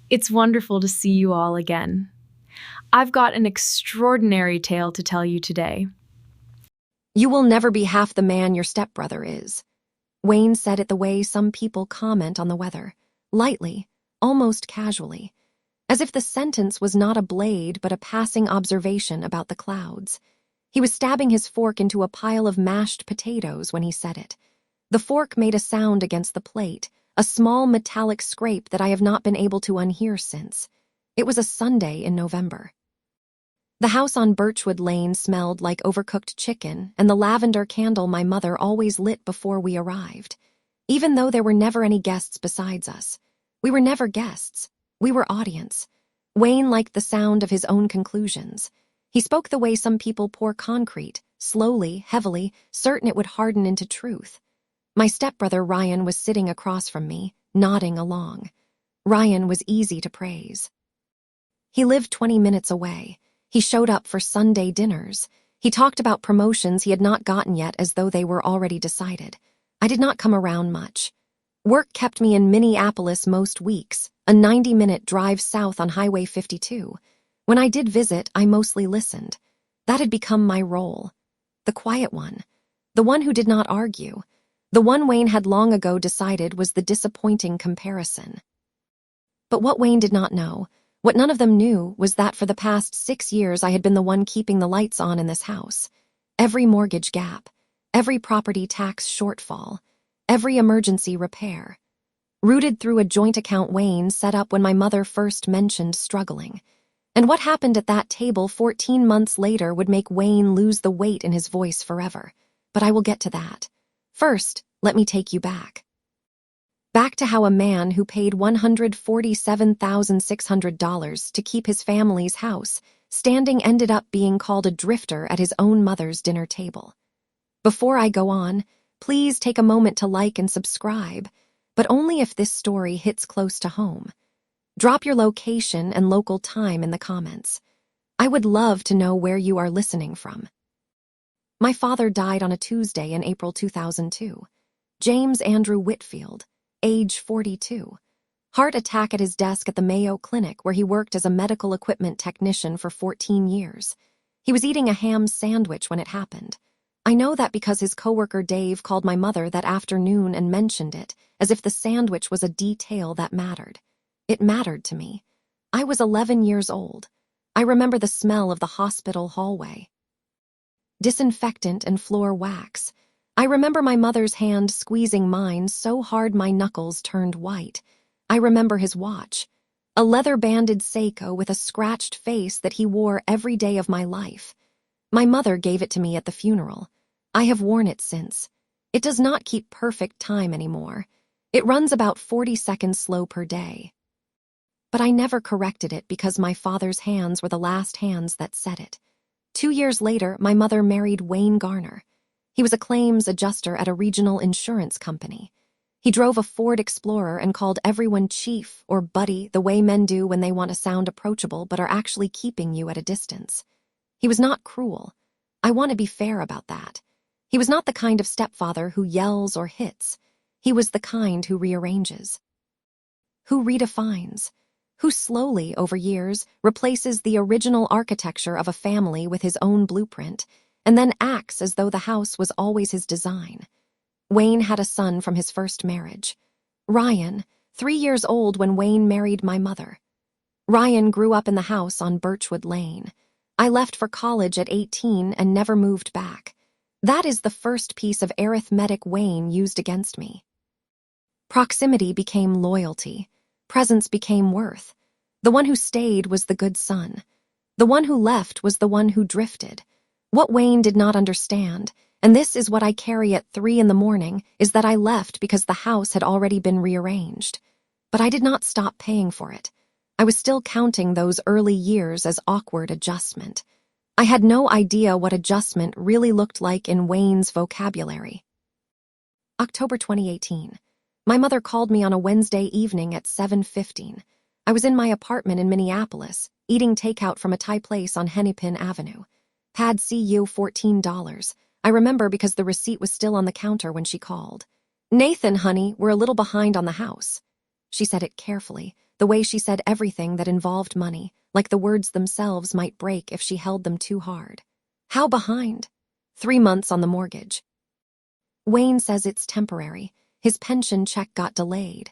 It's wonderful to see you all again. I've got an extraordinary tale to tell you today. You will never be half the man your stepbrother is. Wayne said it the way some people comment on the weather, lightly, almost casually, as if the sentence was not a blade but a passing observation about the clouds. He was stabbing his fork into a pile of mashed potatoes when he said it. The fork made a sound against the plate, a small metallic scrape that I have not been able to unhear since. It was a Sunday in November. The house on Birchwood Lane smelled like overcooked chicken and the lavender candle my mother always lit before we arrived. Even though there were never any guests besides us. We were never guests. We were audience. Wayne liked the sound of his own conclusions. He spoke the way some people pour concrete, slowly, heavily, certain it would harden into truth. My stepbrother Ryan was sitting across from me, nodding along. Ryan was easy to praise. He lived 20 minutes away. He showed up for Sunday dinners. He talked about promotions he had not gotten yet as though they were already decided. I did not come around much. Work kept me in Minneapolis most weeks, a 90-minute drive south on Highway 52. When I did visit, I mostly listened. That had become my role. The quiet one. The one who did not argue. The one Wayne had long ago decided was the disappointing comparison. But what Wayne did not know, what none of them knew, was that for the past 6 years I had been the one keeping the lights on in this house. Every mortgage gap, every property tax shortfall, every emergency repair. Rooted through a joint account Wayne set up when my mother first mentioned struggling. And what happened at that table 14 months later would make Wayne lose the weight in his voice forever. But I will get to that. First, let me take you back. Back to how a man who paid $147,600 to keep his family's house standing ended up being called a drifter at his own mother's dinner table. Before I go on, please take a moment to like and subscribe, but only if this story hits close to home. Drop your location and local time in the comments. I would love to know where you are listening from. My father died on a Tuesday in April 2002. James Andrew Whitfield, age 42. Heart attack at his desk at the Mayo Clinic where he worked as a medical equipment technician for 14 years. He was eating a ham sandwich when it happened. I know that because his coworker Dave called my mother that afternoon and mentioned it, as if the sandwich was a detail that mattered. It mattered to me. I was 11 years old. I remember the smell of the hospital hallway. Disinfectant and floor wax. I remember my mother's hand squeezing mine so hard my knuckles turned white. I remember his watch. A leather-banded Seiko with a scratched face that he wore every day of my life. My mother gave it to me at the funeral. I have worn it since. It does not keep perfect time anymore. It runs about 40 seconds slow per day. But I never corrected it because my father's hands were the last hands that said it. 2 years later, my mother married Wayne Garner. He was a claims adjuster at a regional insurance company. He drove a Ford Explorer and called everyone chief or buddy the way men do when they want to sound approachable but are actually keeping you at a distance. He was not cruel. I want to be fair about that. He was not the kind of stepfather who yells or hits. He was the kind who rearranges. Who redefines. Who slowly, over years, replaces the original architecture of a family with his own blueprint, and then acts as though the house was always his design. Wayne had a son from his first marriage. Ryan, 3 years old when Wayne married my mother. Ryan grew up in the house on Birchwood Lane. I left for college at 18 and never moved back. That is the first piece of arithmetic Wayne used against me. Proximity became loyalty. Presence became worth. The one who stayed was the good son. The one who left was the one who drifted. What Wayne did not understand, and this is what I carry at 3 in the morning, is that I left because the house had already been rearranged. But I did not stop paying for it. I was still counting those early years as awkward adjustment. I had no idea what adjustment really looked like in Wayne's vocabulary. October 2018. My mother called me on a Wednesday evening at 7:15. I was in my apartment in Minneapolis, eating takeout from a Thai place on Hennepin Avenue. Had CU $14. I remember because the receipt was still on the counter when she called. Nathan, honey, we're a little behind on the house. She said it carefully, the way she said everything that involved money, like the words themselves might break if she held them too hard. How behind? 3 months on the mortgage. Wayne says it's temporary. His pension check got delayed.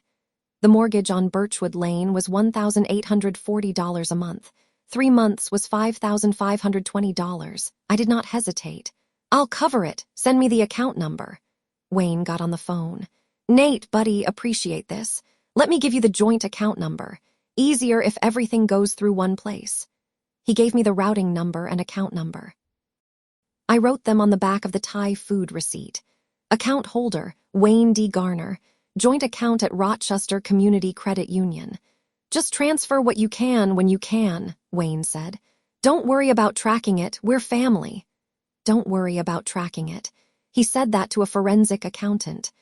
The mortgage on Birchwood Lane was $1,840 a month. 3 months was $5,520. I did not hesitate. I'll cover it. Send me the account number. Wayne got on the phone. Nate, buddy, appreciate this. Let me give you the joint account number. Easier if everything goes through one place. He gave me the routing number and account number. I wrote them on the back of the Thai food receipt. Account holder, Wayne D. Garner. Joint account at Rochester Community Credit Union. Just transfer what you can when you can, Wayne said. Don't worry about tracking it. We're family. Don't worry about tracking it. He said that to a forensic accountant,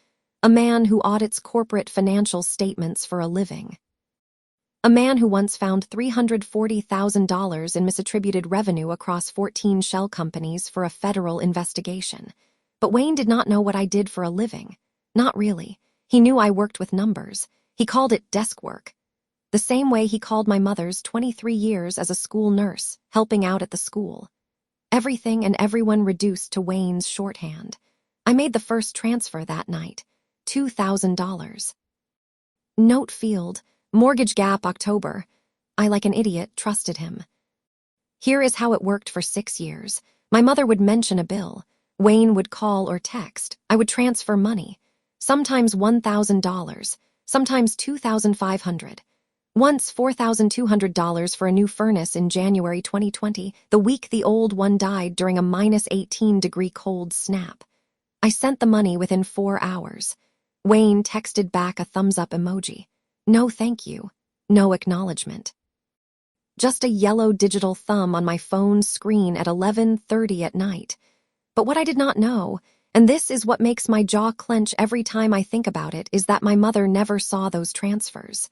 a man who audits corporate financial statements for a living. A man who once found $340,000 in misattributed revenue across 14 shell companies for a federal investigation. But Wayne did not know what I did for a living. Not really. He knew I worked with numbers. He called it desk work. The same way he called my mother's 23 years as a school nurse, helping out at the school. Everything and everyone reduced to Wayne's shorthand. I made the first transfer that night, $2,000. Note field, mortgage gap October. I, like an idiot, trusted him. Here is how it worked for 6 years. My mother would mention a bill. Wayne would call or text. I would transfer money. Sometimes $1,000, sometimes $2,500. Once $4,200 for a new furnace in January 2020, the week the old one died during a -18-degree cold snap. I sent the money within 4 hours. Wayne texted back a thumbs-up emoji. No thank you. No acknowledgement. Just a yellow digital thumb on my phone's screen at 11:30 at night. But what I did not know, and this is what makes my jaw clench every time I think about it, is that my mother never saw those transfers.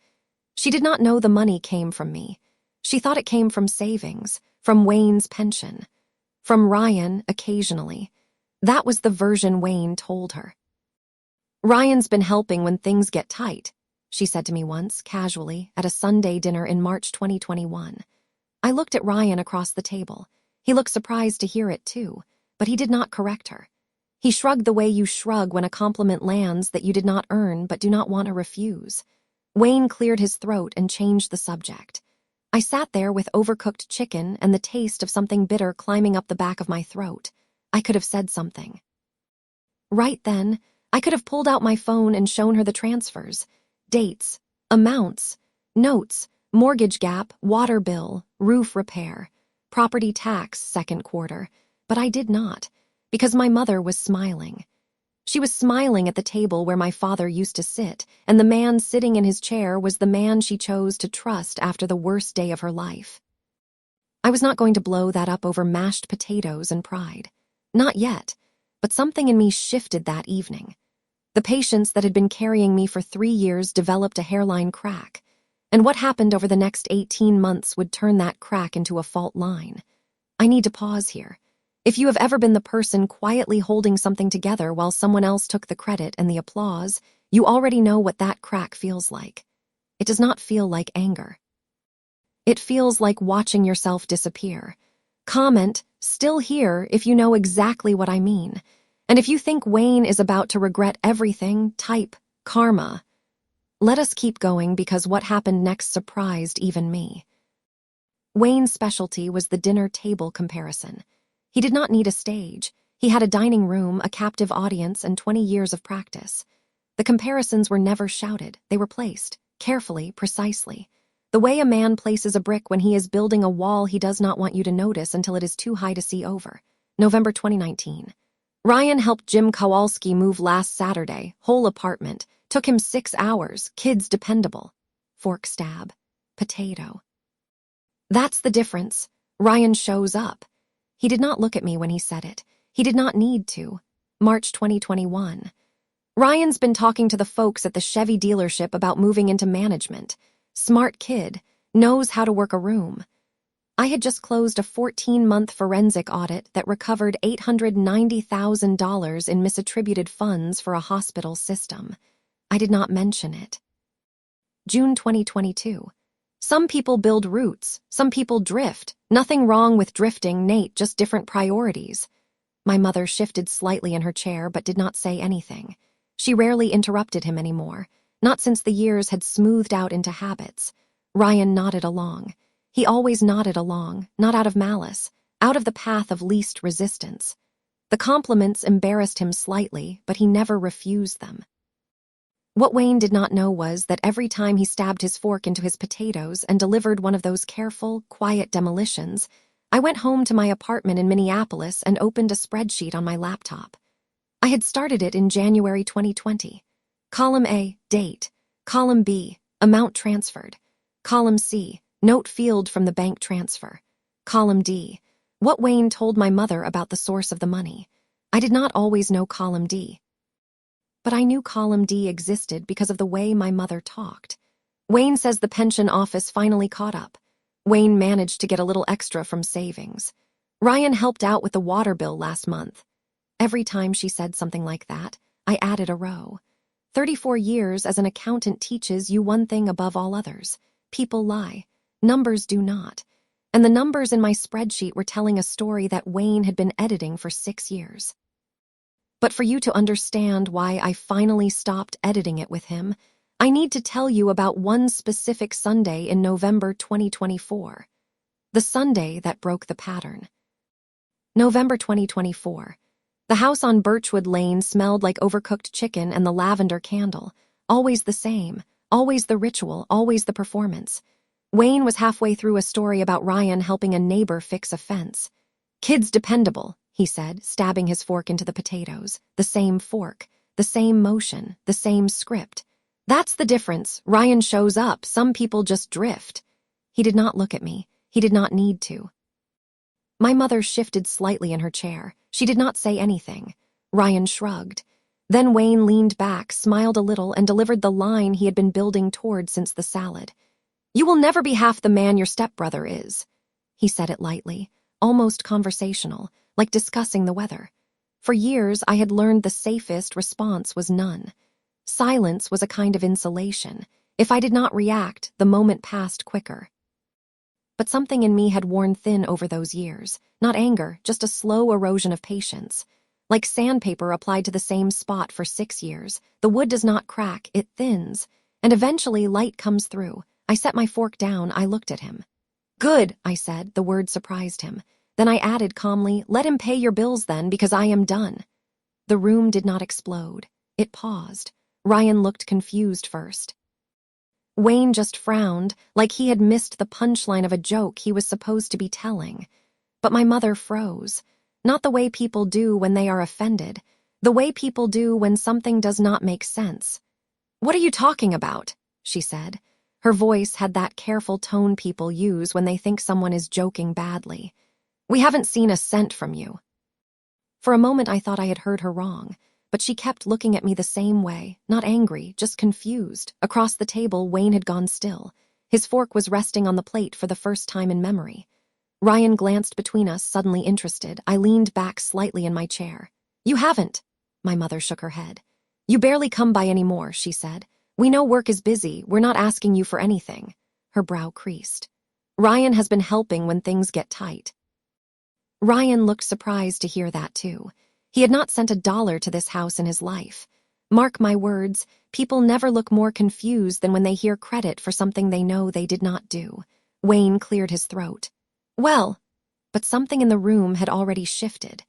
She did not know the money came from me. She thought it came from savings, from Wayne's pension, from Ryan occasionally. That was the version Wayne told her. Ryan's been helping when things get tight, she said to me once, casually, at a Sunday dinner in March 2021. I looked at Ryan across the table. He looked surprised to hear it too, but he did not correct her. He shrugged the way you shrug when a compliment lands that you did not earn but do not want to refuse. Wayne cleared his throat and changed the subject. I sat there with overcooked chicken and the taste of something bitter climbing up the back of my throat. I could have said something. Right then, I could have pulled out my phone and shown her the transfers. Dates, amounts, notes, mortgage gap, water bill, roof repair, property tax second quarter. But I did not, because my mother was smiling. She was smiling at the table where my father used to sit, and the man sitting in his chair was the man she chose to trust after the worst day of her life. I was not going to blow that up over mashed potatoes and pride. Not yet, but something in me shifted that evening. The patience that had been carrying me for 3 years developed a hairline crack, and what happened over the next 18 months would turn that crack into a fault line. I need to pause here. If you have ever been the person quietly holding something together while someone else took the credit and the applause, you already know what that crack feels like. It does not feel like anger. It feels like watching yourself disappear. Comment, still here, if you know exactly what I mean. And if you think Wayne is about to regret everything, type karma. Let us keep going because what happened next surprised even me. Wayne's specialty was the dinner table comparison. He did not need a stage. He had a dining room, a captive audience, and 20 years of practice. The comparisons were never shouted. They were placed, carefully, precisely. The way a man places a brick when he is building a wall he does not want you to notice until it is too high to see over. November 2019. Ryan helped Jim Kowalski move last Saturday. Whole apartment. Took him 6 hours. Kids dependable. Fork stab. Potato. That's the difference. Ryan shows up. He did not look at me when he said it. He did not need to. March 2021. Ryan's been talking to the folks at the Chevy dealership about moving into management. Smart kid. Knows how to work a room. I had just closed a 14-month forensic audit that recovered $890,000 in misattributed funds for a hospital system. I did not mention it. June 2022. Some people build roots, some people drift. Nothing wrong with drifting, Nate, just different priorities. My mother shifted slightly in her chair but did not say anything. She rarely interrupted him anymore, not since the years had smoothed out into habits. Ryan nodded along. He always nodded along, not out of malice, out of the path of least resistance. The compliments embarrassed him slightly, but he never refused them. What Wayne did not know was that every time he stabbed his fork into his potatoes and delivered one of those careful, quiet demolitions, I went home to my apartment in Minneapolis and opened a spreadsheet on my laptop. I had started it in January 2020. Column A, date. Column B, amount transferred. Column C, note field from the bank transfer. Column D, what Wayne told my mother about the source of the money. I did not always know column D. But I knew column D existed because of the way my mother talked. Wayne says the pension office finally caught up. Wayne managed to get a little extra from savings. Ryan helped out with the water bill last month. Every time she said something like that, I added a row. 34 years as an accountant teaches you one thing above all others. People lie. Numbers do not. And the numbers in my spreadsheet were telling a story that Wayne had been editing for 6 years. But for you to understand why I finally stopped editing it with him, I need to tell you about one specific Sunday in November 2024. The Sunday that broke the pattern. November 2024. The house on Birchwood Lane smelled like overcooked chicken and the lavender candle. Always the same, always the ritual, always the performance. Wayne was halfway through a story about Ryan helping a neighbor fix a fence. Kid's dependable, he said, stabbing his fork into the potatoes. The same fork, the same motion, the same script. That's the difference. Ryan shows up. Some people just drift. He did not look at me. He did not need to. My mother shifted slightly in her chair. She did not say anything. Ryan shrugged. Then Wayne leaned back, smiled a little, and delivered the line he had been building toward since the salad. You will never be half the man your stepbrother is. He said it lightly, almost conversational, like discussing the weather. For years, I had learned the safest response was none. Silence was a kind of insulation. If I did not react, the moment passed quicker. But something in me had worn thin over those years. Not anger, just a slow erosion of patience. Like sandpaper applied to the same spot for 6 years, the wood does not crack, it thins. And eventually light comes through. I set my fork down, I looked at him. Good, I said, the word surprised him. Then I added calmly, let him pay your bills then, because I am done. The room did not explode. It paused. Ryan looked confused first. Wayne just frowned, like he had missed the punchline of a joke he was supposed to be telling. But my mother froze. Not the way people do when they are offended. The way people do when something does not make sense. What are you talking about? She said. Her voice had that careful tone people use when they think someone is joking badly. We haven't seen a cent from you. For a moment I thought I had heard her wrong, but she kept looking at me the same way, not angry, just confused. Across the table, Wayne had gone still. His fork was resting on the plate for the first time in memory. Ryan glanced between us, suddenly interested. I leaned back slightly in my chair. You haven't. My mother shook her head. You barely come by anymore, she said. We know work is busy. We're not asking you for anything. Her brow creased. Ryan has been helping when things get tight. Ryan looked surprised to hear that, too. He had not sent $1 to this house in his life. Mark my words, people never look more confused than when they hear credit for something they know they did not do. Wayne cleared his throat. Well, but something in the room had already shifted.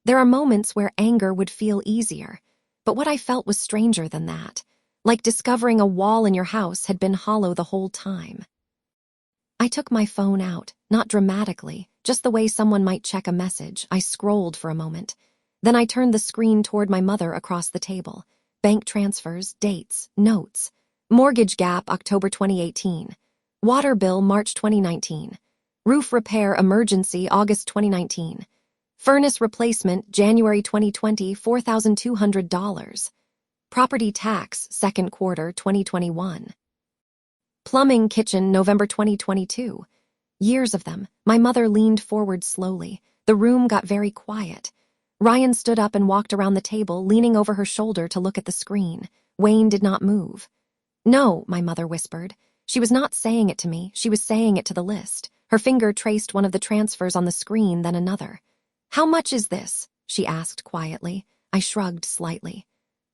There are moments where anger would feel easier, but what I felt was stranger than that. Like discovering a wall in your house had been hollow the whole time. I took my phone out, not dramatically, just the way someone might check a message. I scrolled for a moment. Then I turned the screen toward my mother across the table. Bank transfers, dates, notes. Mortgage gap, October 2018. Water bill, March 2019. Roof repair emergency, August 2019. Furnace replacement, January 2020, $4,200. Property tax, second quarter 2021. Plumbing kitchen, November 2022. Years of them. My mother leaned forward slowly. The room got very quiet. Ryan stood up and walked around the table, leaning over her shoulder to look at the screen. Wayne did not move. No, my mother whispered. She was not saying it to me, she was saying it to the list. Her finger traced one of the transfers on the screen, then another. How much is this? She asked quietly. I shrugged slightly.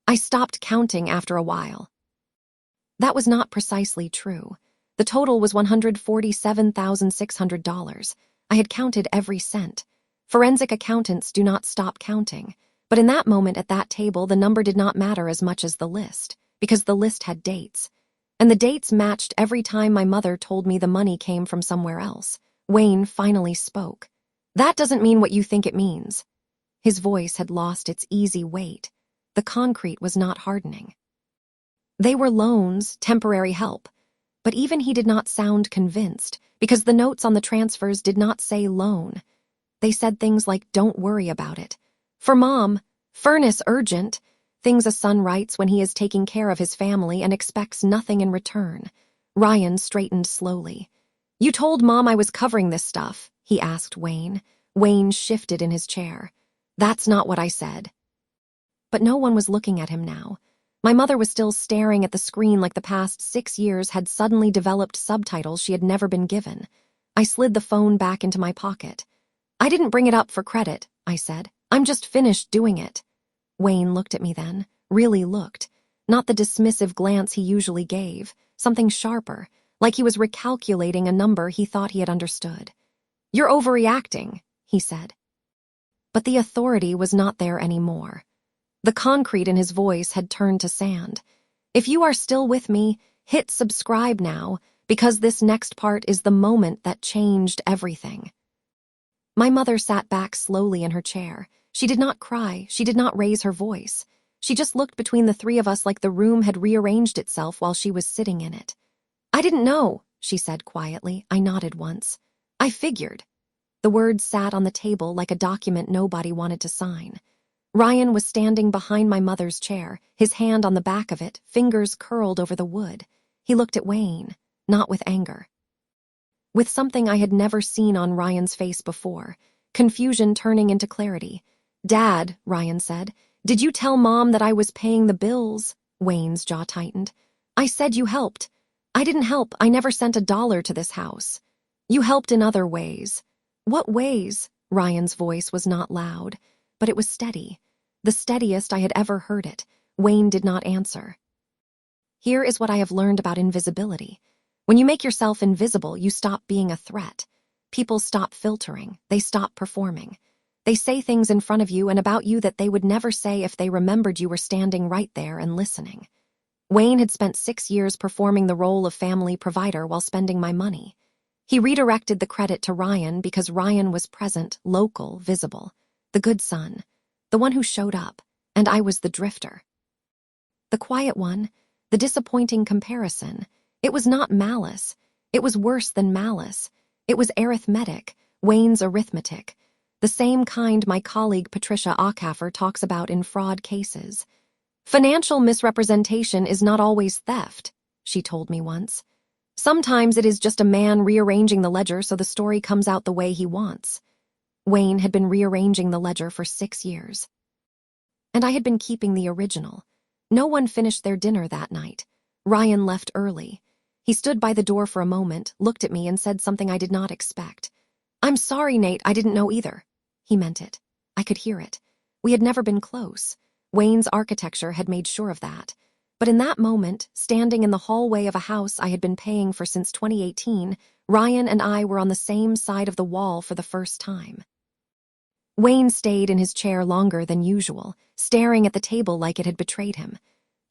I stopped counting after a while. That was not precisely true. The total was $147,600. I had counted every cent. Forensic accountants do not stop counting. But in that moment at that table, the number did not matter as much as the list, because the list had dates. And the dates matched every time my mother told me the money came from somewhere else. Wayne finally spoke. That doesn't mean what you think it means. His voice had lost its easy weight. The concrete was not hardening. They were loans, temporary help. But even he did not sound convinced, because the notes on the transfers did not say loan. They said things like, don't worry about it. For Mom, furnace urgent, things a son writes when he is taking care of his family and expects nothing in return. Ryan straightened slowly. You told Mom I was covering this stuff, he asked Wayne. Wayne shifted in his chair. That's not what I said. But no one was looking at him now. My mother was still staring at the screen like the past 6 years had suddenly developed subtitles she had never been given. I slid the phone back into my pocket. I didn't bring it up for credit, I said. I'm just finished doing it. Wayne looked at me then, really looked. Not the dismissive glance he usually gave, something sharper, like he was recalculating a number he thought he had understood. You're overreacting, he said. But the authority was not there anymore. The concrete in his voice had turned to sand. If you are still with me, hit subscribe now, because this next part is the moment that changed everything. My mother sat back slowly in her chair. She did not cry, she did not raise her voice. She just looked between the three of us like the room had rearranged itself while she was sitting in it. I didn't know, she said quietly. I nodded once. I figured. The words sat on the table like a document nobody wanted to sign. Ryan was standing behind my mother's chair, his hand on the back of it, fingers curled over the wood. He looked at Wayne, not with anger. With something I had never seen on Ryan's face before, confusion turning into clarity. Dad, Ryan said, did you tell Mom that I was paying the bills? Wayne's jaw tightened. I said you helped. I didn't help. I never sent $1 to this house. You helped in other ways. What ways? Ryan's voice was not loud, but it was steady. The steadiest I had ever heard it. Wayne did not answer. Here is what I have learned about invisibility. When you make yourself invisible, you stop being a threat. People stop filtering. They stop performing. They say things in front of you and about you that they would never say if they remembered you were standing right there and listening. Wayne had spent 6 years performing the role of family provider while spending my money. He redirected the credit to Ryan because Ryan was present, local, visible. The good son. The one who showed up. And I was the drifter. The quiet one. The disappointing comparison. It was not malice. It was worse than malice. It was arithmetic, Wayne's arithmetic. The same kind my colleague Patricia Ackhaffer talks about in fraud cases. Financial misrepresentation is not always theft, she told me once. Sometimes it is just a man rearranging the ledger so the story comes out the way he wants. Wayne had been rearranging the ledger for 6 years. And I had been keeping the original. No one finished their dinner that night. Ryan left early. He stood by the door for a moment, looked at me, and said something I did not expect. I'm sorry, Nate, I didn't know either. He meant it. I could hear it. We had never been close. Wayne's architecture had made sure of that. But in that moment, standing in the hallway of a house I had been paying for since 2018, Ryan and I were on the same side of the wall for the first time. Wayne stayed in his chair longer than usual, staring at the table like it had betrayed him.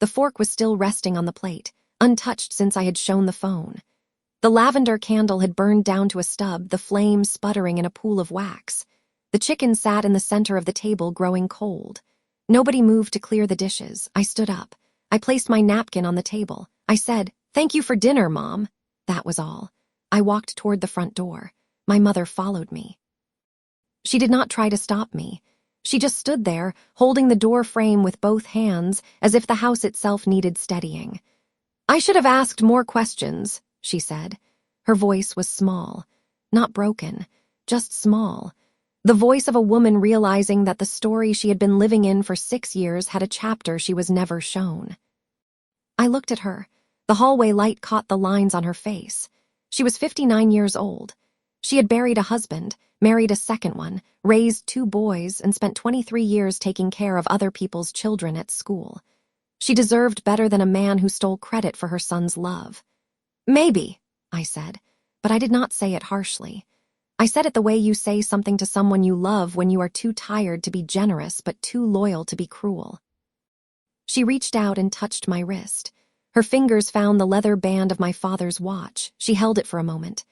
The fork was still resting on the plate, untouched since I had shown the phone. The lavender candle had burned down to a stub, the flame sputtering in a pool of wax. The chicken sat in the center of the table, growing cold. Nobody moved to clear the dishes. I stood up. I placed my napkin on the table. I said, "Thank you for dinner, Mom." That was all. I walked toward the front door. My mother followed me. She did not try to stop me. She just stood there, holding the door frame with both hands, as if the house itself needed steadying. "I should have asked more questions," she said. Her voice was small. Not broken, just small. The voice of a woman realizing that the story she had been living in for 6 years had a chapter she was never shown. I looked at her. The hallway light caught the lines on her face. She was 59 years old. She had buried a husband, married a second one, raised 2 boys, and spent 23 years taking care of other people's children at school. She deserved better than a man who stole credit for her son's love. "Maybe," I said, but I did not say it harshly. I said it the way you say something to someone you love when you are too tired to be generous but too loyal to be cruel. She reached out and touched my wrist. Her fingers found the leather band of my father's watch. She held it for a moment.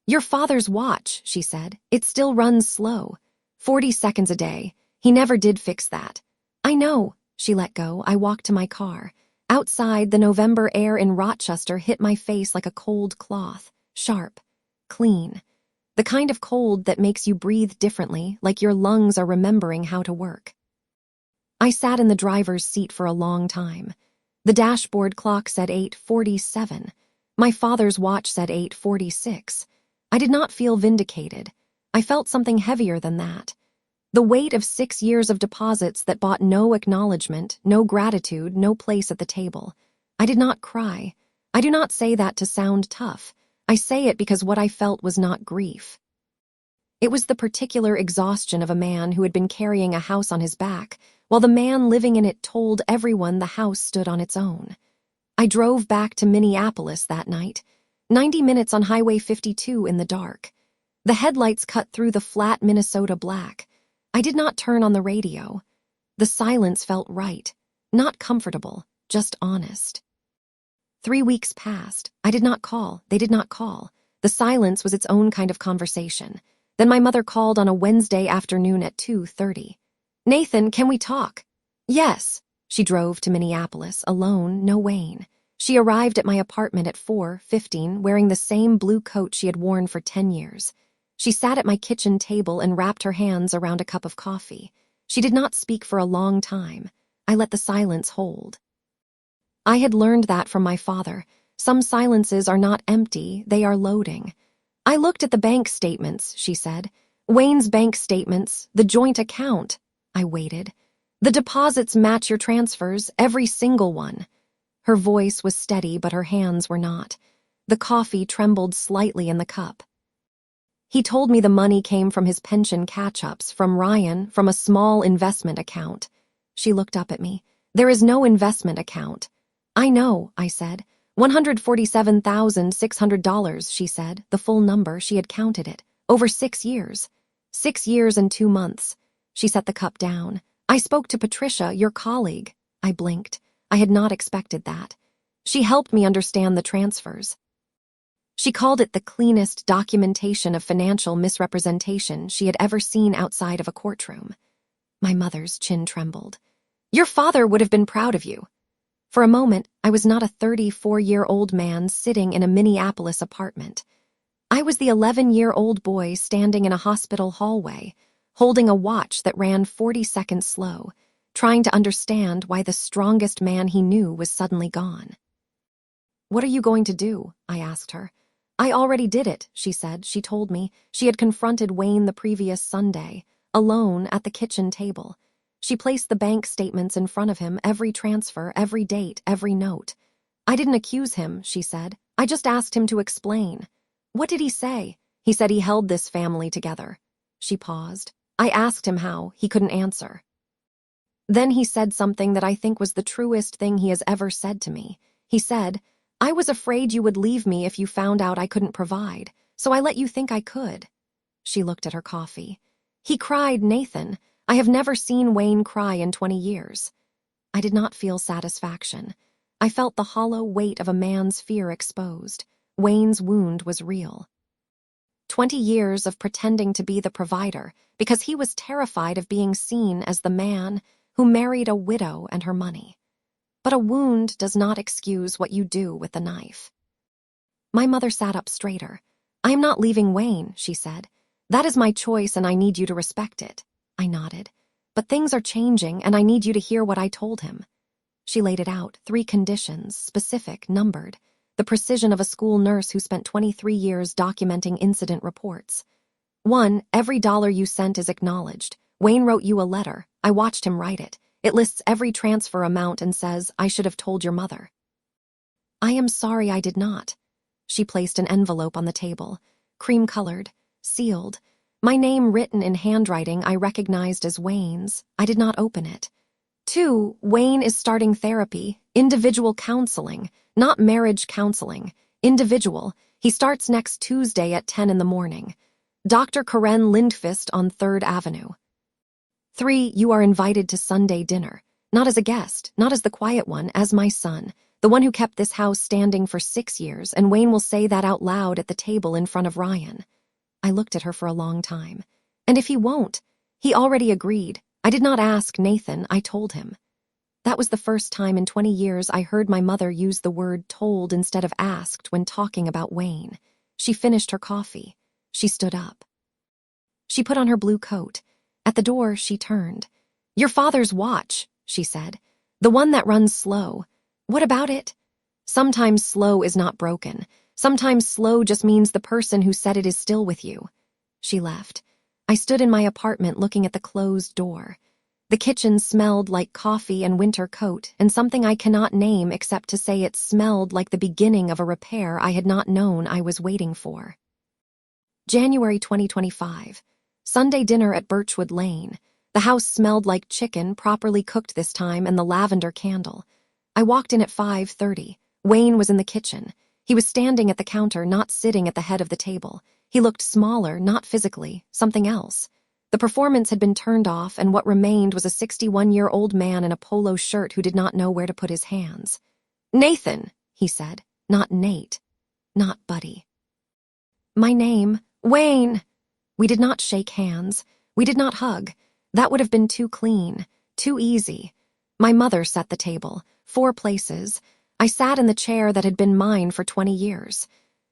"Your father's watch," she said. "It still runs slow. 40 seconds a day. He never did fix that." "I know." She let go. I walked to my car. Outside, the November air in Rochester hit my face like a cold cloth. Sharp. Clean. The kind of cold that makes you breathe differently, like your lungs are remembering how to work. I sat in the driver's seat for a long time. The dashboard clock said 8:47. My father's watch said 8:46. I did not feel vindicated. I felt something heavier than that. The weight of 6 years of deposits that bought no acknowledgement, no gratitude, no place at the table. I did not cry. I do not say that to sound tough. I say it because what I felt was not grief. It was the particular exhaustion of a man who had been carrying a house on his back, while the man living in it told everyone the house stood on its own. I drove back to Minneapolis that night, 90 minutes on Highway 52 in the dark. The headlights cut through the flat Minnesota black. I did not turn on the radio. The silence felt right, not comfortable, just honest. 3 weeks passed. I did not call. They did not call. The silence was its own kind of conversation. Then my mother called on a Wednesday afternoon at 2:30. "Nathan, can we talk?" "Yes." She drove to Minneapolis, alone, no Wayne. She arrived at my apartment at 4:15, wearing the same blue coat she had worn for 10 years. She sat at my kitchen table and wrapped her hands around a cup of coffee. She did not speak for a long time. I let the silence hold. I had learned that from my father. Some silences are not empty, they are loading. "I looked at the bank statements," she said. "Wayne's bank statements, the joint account." I waited. "The deposits match your transfers, every single one." Her voice was steady, but her hands were not. The coffee trembled slightly in the cup. "He told me the money came from his pension catch-ups, from Ryan, from a small investment account." She looked up at me. "There is no investment account." "I know," I said. $147,600, she said, the full number. She had counted it. Over 6 years. 6 years and 2 months. She set the cup down. "I spoke to Patricia, your colleague." I blinked. I had not expected that. She helped me understand the transfers. She called it the cleanest documentation of financial misrepresentation she had ever seen outside of a courtroom. My mother's chin trembled. "Your father would have been proud of you." For a moment, I was not a 34-year-old man sitting in a Minneapolis apartment. I was the 11-year-old boy standing in a hospital hallway, holding a watch that ran 40 seconds slow, trying to understand why the strongest man he knew was suddenly gone. "What are you going to do?" I asked her. "I already did it," she said. She told me she had confronted Wayne the previous Sunday, alone at the kitchen table. She placed the bank statements in front of him, every transfer, every date, every note. "I didn't accuse him," she said. "I just asked him to explain." "What did he say?" "He said he held this family together." She paused. "I asked him how. He couldn't answer." Then he said something that I think was the truest thing he has ever said to me. He said, "I was afraid you would leave me if you found out I couldn't provide, so I let you think I could." She looked at her coffee. "He cried, Nathan. I have never seen Wayne cry in 20 years. I did not feel satisfaction. I felt the hollow weight of a man's fear exposed. Wayne's wound was real. 20 years of pretending to be the provider because he was terrified of being seen as the man who married a widow and her money. But a wound does not excuse what you do with the knife. My mother sat up straighter. "I am not leaving Wayne," she said. "That is my choice and I need you to respect it." I nodded. "But things are changing and I need you to hear what I told him." She laid it out, 3 conditions, specific, numbered. The precision of a school nurse who spent 23 years documenting incident reports. 1, every dollar you sent is acknowledged. Wayne wrote you a letter. I watched him write it. It lists every transfer amount and says, "I should have told your mother." I am sorry I did not. She placed an envelope on the table, cream-colored, sealed. My name written in handwriting I recognized as Wayne's. I did not open it. 2. Wayne is starting therapy, individual counseling, not marriage counseling, individual. He starts next Tuesday at 10 in the morning. Dr. Karen Lindqvist on 3rd Avenue. 3. You are invited to Sunday dinner, not as a guest, not as the quiet one, as my son, the one who kept this house standing for 6 years, and Wayne will say that out loud at the table in front of Ryan. I looked at her for a long time. And if he won't? He already agreed. I did not ask Nathan, I told him. That was the first time in 20 years I heard my mother use the word told instead of asked when talking about Wayne. She finished her coffee. She stood up. She put on her blue coat. At the door, she turned. Your father's watch, she said. The one that runs slow. What about it? Sometimes slow is not broken. Sometimes slow just means the person who said it is still with you. She left. I stood in my apartment looking at the closed door. The kitchen smelled like coffee and winter coat and something I cannot name except to say it smelled like the beginning of a repair I had not known I was waiting for. January 2025. Sunday dinner at Birchwood Lane. The house smelled like chicken, properly cooked this time, and the lavender candle. I walked in at 5:30. Wayne was in the kitchen. He was standing at the counter, not sitting at the head of the table. He looked smaller, not physically, something else. The performance had been turned off, and what remained was a 61-year-old man in a polo shirt who did not know where to put his hands. Nathan, he said, not Nate, not Buddy. My name, Wayne. We did not shake hands. We did not hug. That would have been too clean, too easy. My mother set the table, 4 places. I sat in the chair that had been mine for 20 years.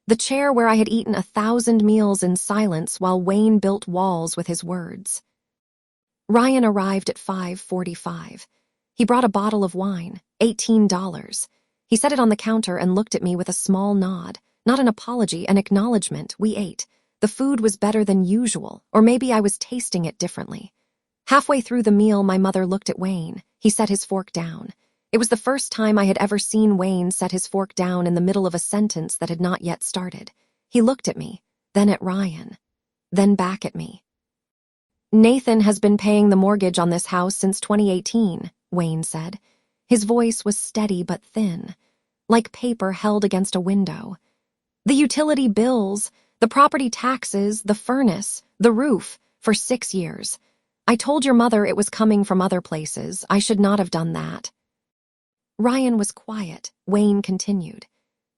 The chair where I had eaten 1,000 meals in silence while Wayne built walls with his words. Ryan arrived at 5:45. He brought a bottle of wine, $18. He set it on the counter and looked at me with a small nod, not an apology, an acknowledgement. We ate. The food was better than usual, or maybe I was tasting it differently. Halfway through the meal, my mother looked at Wayne. He set his fork down. It was the first time I had ever seen Wayne set his fork down in the middle of a sentence that had not yet started. He looked at me, then at Ryan, then back at me. Nathan has been paying the mortgage on this house since 2018, Wayne said. His voice was steady but thin, like paper held against a window. The utility bills, the property taxes, the furnace, the roof, for 6 years. I told your mother it was coming from other places. I should not have done that. Ryan was quiet. Wayne continued.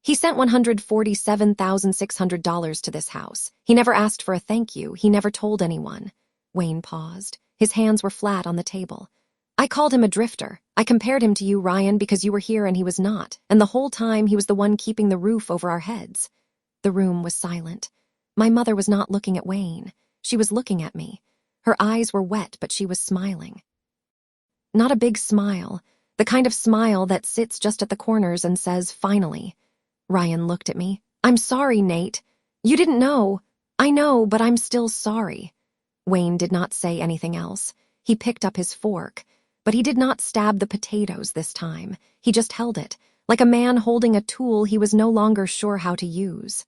He sent $147,600 to this house. He never asked for a thank you. He never told anyone. Wayne paused. His hands were flat on the table. I called him a drifter. I compared him to you, Ryan, because you were here and he was not. And the whole time he was the one keeping the roof over our heads. The room was silent. My mother was not looking at Wayne. She was looking at me. Her eyes were wet, but she was smiling. Not a big smile. The kind of smile that sits just at the corners and says, finally. Ryan looked at me. I'm sorry, Nate. You didn't know. I know, but I'm still sorry. Wayne did not say anything else. He picked up his fork, but he did not stab the potatoes this time. He just held it, like a man holding a tool he was no longer sure how to use.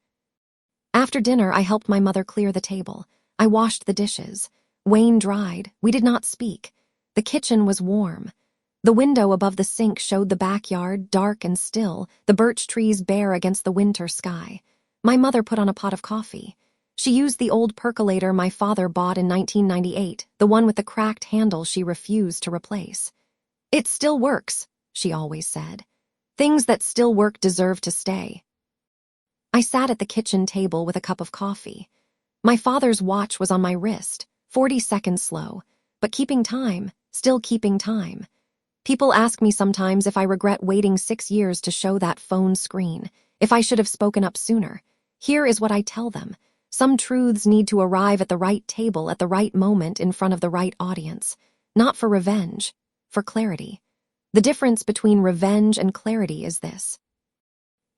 After dinner, I helped my mother clear the table. I washed the dishes. Wayne dried. We did not speak. The kitchen was warm. The window above the sink showed the backyard, dark and still, the birch trees bare against the winter sky. My mother put on a pot of coffee. She used the old percolator my father bought in 1998, the one with the cracked handle she refused to replace. It still works, she always said. Things that still work deserve to stay. I sat at the kitchen table with a cup of coffee. My father's watch was on my wrist, 40 seconds slow, but keeping time, still keeping time. People ask me sometimes if I regret waiting 6 years to show that phone screen, if I should have spoken up sooner. Here is what I tell them. Some truths need to arrive at the right table at the right moment in front of the right audience, not for revenge, for clarity. The difference between revenge and clarity is this.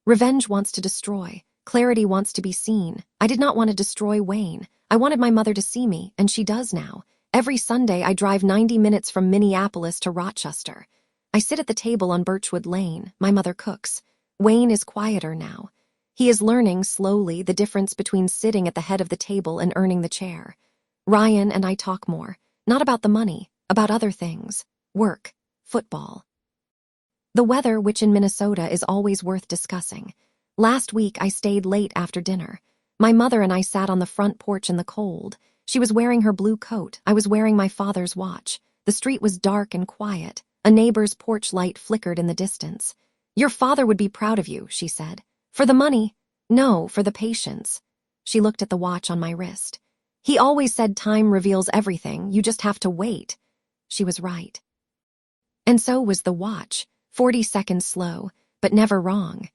Revenge wants to destroy. Clarity wants to be seen. I did not want to destroy Wayne. I wanted my mother to see me, and she does now. Every Sunday, I drive 90 minutes from Minneapolis to Rochester. I sit at the table on Birchwood Lane. My mother cooks. Wayne is quieter now. He is learning slowly the difference between sitting at the head of the table and earning the chair. Ryan and I talk more, not about the money, about other things, work, football. The weather, which in Minnesota is always worth discussing. Last week, I stayed late after dinner. My mother and I sat on the front porch in the cold. She was wearing her blue coat. I was wearing my father's watch. The street was dark and quiet. A neighbor's porch light flickered in the distance. "Your father would be proud of you," she said. "For the money? No, for the patience." She looked at the watch on my wrist. "He always said time reveals everything. You just have to wait." She was right. And so was the watch, 40 seconds slow, but never wrong.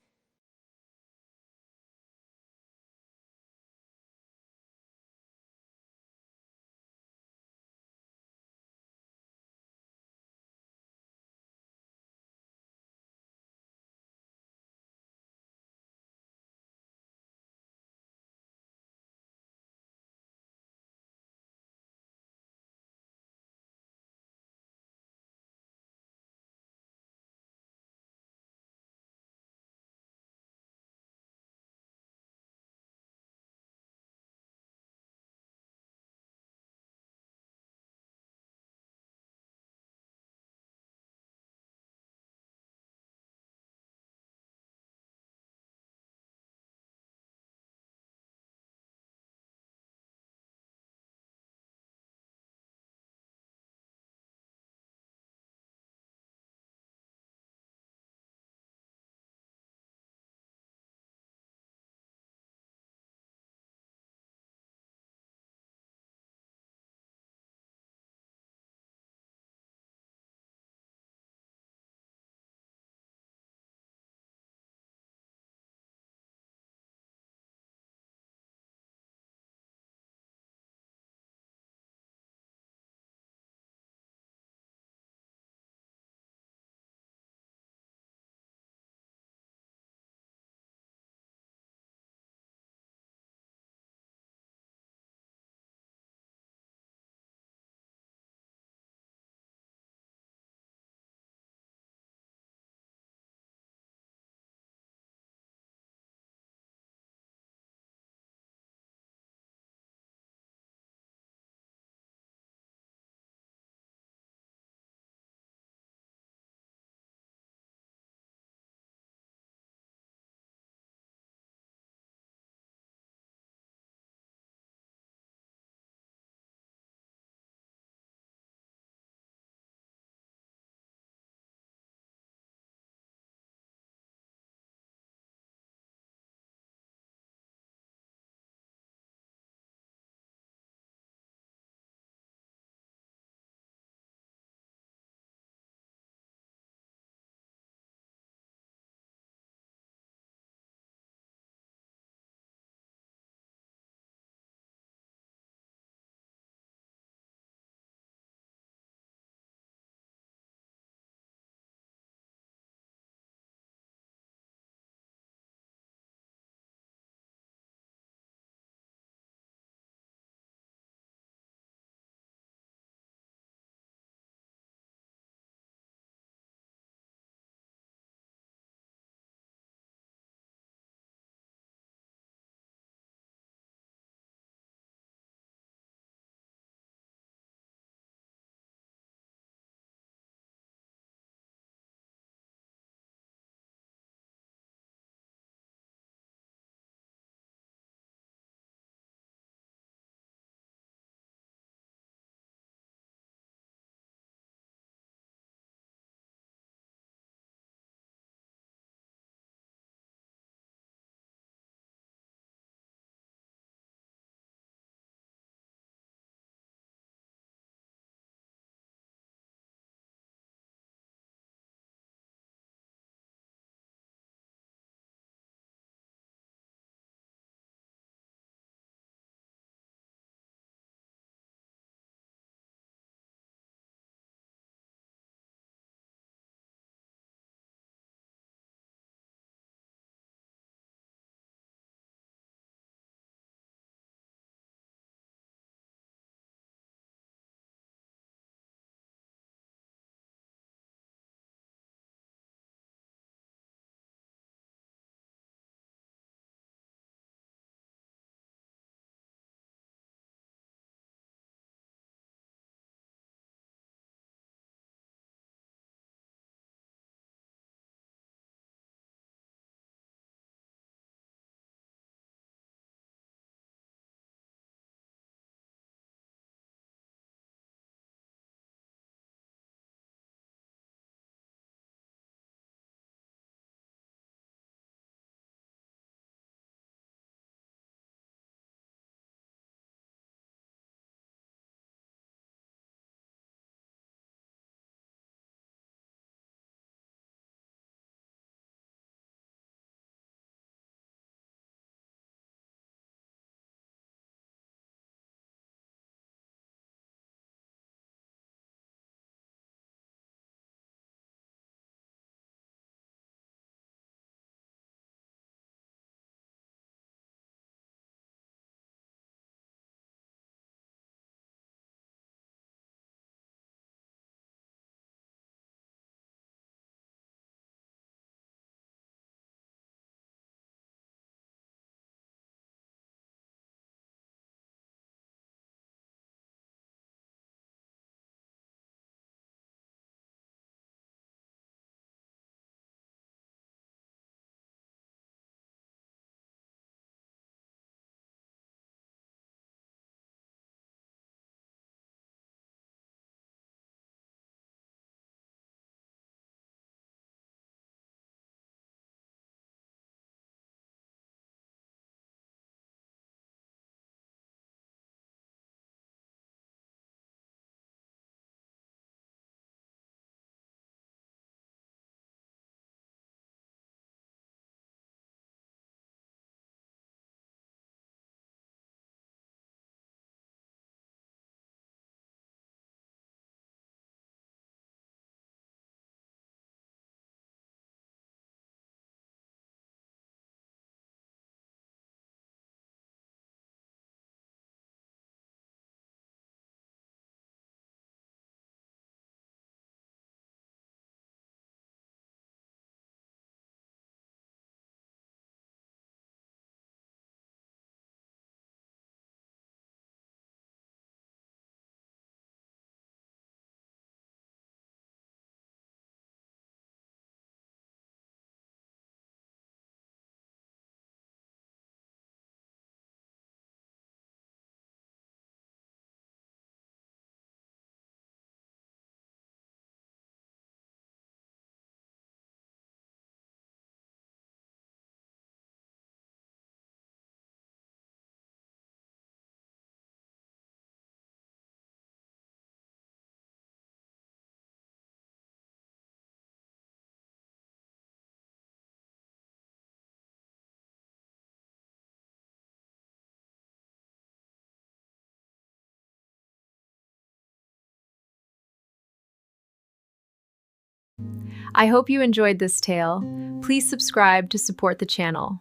I hope you enjoyed this tale. Please subscribe to support the channel.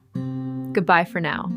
Goodbye for now.